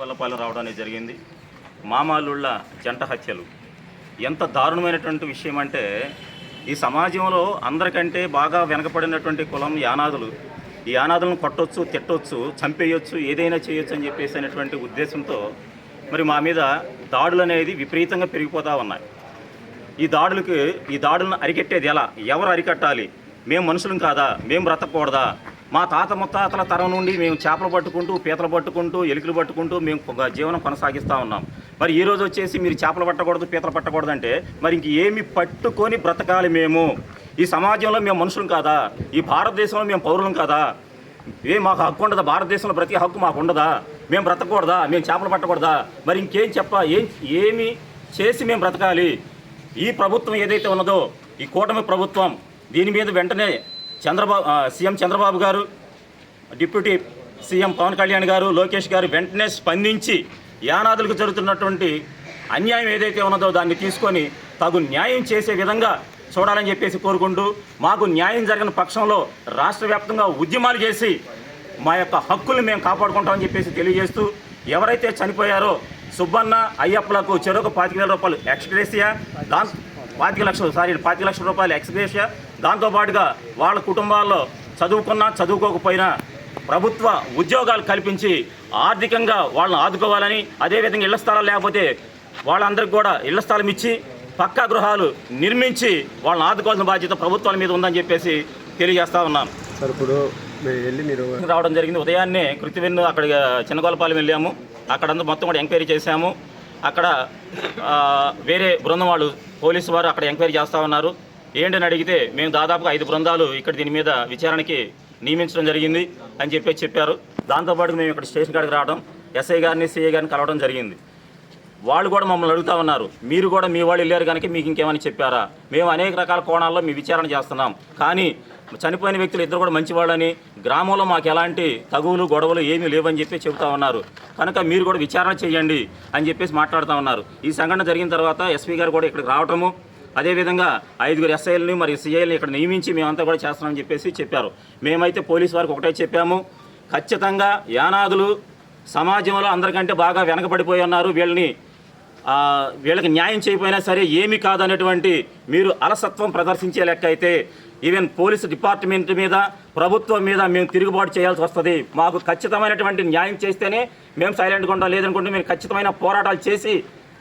గొల్లపాలెం రావడం అనేది జరిగింది. మామాలుళ్ళ జంట హత్యలు ఎంత దారుణమైనటువంటి విషయం అంటే, ఈ సమాజంలో అందరికంటే బాగా వెనకబడినటువంటి కులం యానాదులు. ఈ యానాదులను కొట్టొచ్చు, తిట్టొచ్చు, చంపేయొచ్చు, ఏదైనా చేయొచ్చు అని చెప్పేసి అనేటువంటి ఉద్దేశంతో మరి మా మీద దాడులు అనేది విపరీతంగా పెరిగిపోతూ ఉన్నాయి. ఈ దాడులను అరికట్టేది ఎలా? ఎవరు అరికట్టాలి? మేము మనుషులం కాదా? మేము బ్రతకూడదా? మా తాత ముత్తాతల తరం నుండి మేము చేపలు పట్టుకుంటూ, పీతలు పట్టుకుంటూ, ఎలుకలు పట్టుకుంటూ మేము జీవనం కొనసాగిస్తూ ఉన్నాం. మరి ఈరోజు వచ్చేసి మీరు చేపలు పట్టకూడదు, పీతలు పట్టకూడదు అంటే మరి ఇంక ఏమి పట్టుకొని బ్రతకాలి మేము? ఈ సమాజంలో మేము మనుషులం కాదా? ఈ భారతదేశంలో మేము పౌరులం కాదా? మాకు హక్కు ఉండదా? భారతదేశంలో ప్రతి హక్కు మాకు ఉండదా? మేము బ్రతకూడదా? మేము చేపలు పట్టకూడదా? మరి ఇంకేం ఏమి చేసి మేము బ్రతకాలి? ఈ ప్రభుత్వం ఏదైతే ఉన్నదో, ఈ కూటమి ప్రభుత్వం, దీని మీద వెంటనే సీఎం చంద్రబాబు గారు, డిప్యూటీ సీఎం పవన్ కళ్యాణ్ గారు, లోకేష్ గారు వెంటనే స్పందించి యానాదులకు జరుగుతున్నటువంటి అన్యాయం ఏదైతే ఉన్నదో దాన్ని తీసుకొని తగు న్యాయం చేసే విధంగా చూడాలని చెప్పేసి కోరుకుంటూ, మాకు న్యాయం జరిగిన పక్షంలో రాష్ట్ర వ్యాప్తంగా ఉద్యమాలు చేసి మా యొక్క హక్కుల్ని మేము కాపాడుకుంటామని చెప్పేసి తెలియజేస్తూ, ఎవరైతే చనిపోయారో సుబ్బన్న అయ్యప్పలకు చెరొక 25,000 రూపాయలు ఎక్స్గ్రేషియా, 25 లక్షల రూపాయలు ఎక్స్గ్రేషియా, దాంతోపాటుగా వాళ్ళ కుటుంబాల్లో చదువుకున్నా చదువుకోకపోయినా ప్రభుత్వ ఉద్యోగాలు కల్పించి ఆర్థికంగా వాళ్ళని ఆదుకోవాలని, అదేవిధంగా ఇళ్ల స్థలాలు లేకపోతే వాళ్ళందరికీ కూడా ఇళ్ల స్థలం ఇచ్చి పక్కా గృహాలు నిర్మించి వాళ్ళని ఆదుకోవాల్సిన బాధ్యత ప్రభుత్వాల మీద ఉందని చెప్పేసి తెలియజేస్తూ ఉన్నాను. సార్, ఇప్పుడు మీరు రావడం జరిగింది. ఉదయాన్నే కృతివెన్ను అక్కడ చిన్నగొల్లపాలెం వెళ్ళాము. అక్కడంతా మొత్తం కూడా ఎంక్వైరీ చేశాము. అక్కడ వేరే బృందం వాళ్ళు, పోలీసు వారు అక్కడ ఎంక్వైరీ చేస్తూ ఉన్నారు. ఏంటని అడిగితే మేము దాదాపుగా 5 బృందాలు ఇక్కడ దీని మీద విచారణకి నియమించడం జరిగింది అని చెప్పారు. దాంతోపాటు మేము ఇక్కడ స్టేషన్ కాడికి రావడం, ఎస్ఐ గారిని, సిఐ గారిని కలవడం జరిగింది. వాళ్ళు కూడా మమ్మల్ని అడుగుతూ ఉన్నారు, మీరు కూడా మీ వాళ్ళు వెళ్ళారు కనుక మీకు ఇంకేమని చెప్పారా? మేము అనేక రకాల కోణాల్లో మీ విచారణ చేస్తున్నాం, కానీ చనిపోయిన వ్యక్తులు ఇద్దరు కూడా మంచివాళ్ళని, గ్రామంలో మాకు ఎలాంటి తగువులు గొడవలు ఏమీ లేవని చెప్తూ ఉన్నారు, కనుక మీరు కూడా విచారణ చేయండి అని చెప్పేసి మాట్లాడుతూ ఉన్నారు. ఈ సంఘటన జరిగిన తర్వాత ఎస్పీ గారు కూడా ఇక్కడికి రావటము, అదేవిధంగా 5 ఎస్ఐలని మరియు సిఐలని ఇక్కడ నియమించి మేమంతా కూడా చేస్తున్నామని చెప్పేసి చెప్పారు. మేమైతే పోలీసు వారికి ఒకటే చెప్పాము, ఖచ్చితంగా యానాదులు సమాజంలో అందరికంటే బాగా వెనకబడిపోయి ఉన్నారు. వీళ్ళకి న్యాయం చేయకపోయినా సరే ఏమీ కాదనేటువంటి మీరు అలసత్వం ప్రదర్శించే లెక్క అయితే ఈవెన్ పోలీసు డిపార్ట్మెంట్ మీద, ప్రభుత్వం మీద మేము తిరుగుబాటు చేయాల్సి వస్తుంది. మాకు ఖచ్చితమైనటువంటి న్యాయం చేస్తేనే మేము సైలెంట్గా ఉంటాం, లేదనుకుంటే మేము ఖచ్చితమైన పోరాటాలు చేసి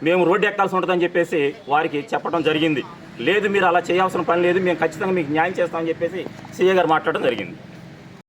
మేము రోడ్డు ఎక్కాల్సి ఉంటుందని చెప్పేసి వారికి చెప్పడం జరిగింది. లేదు, మీరు అలా చేయాల్సిన పని లేదు, మేము ఖచ్చితంగా మీకు న్యాయం చేస్తామని చెప్పేసి సీఏ గారు మాట్లాడడం జరిగింది.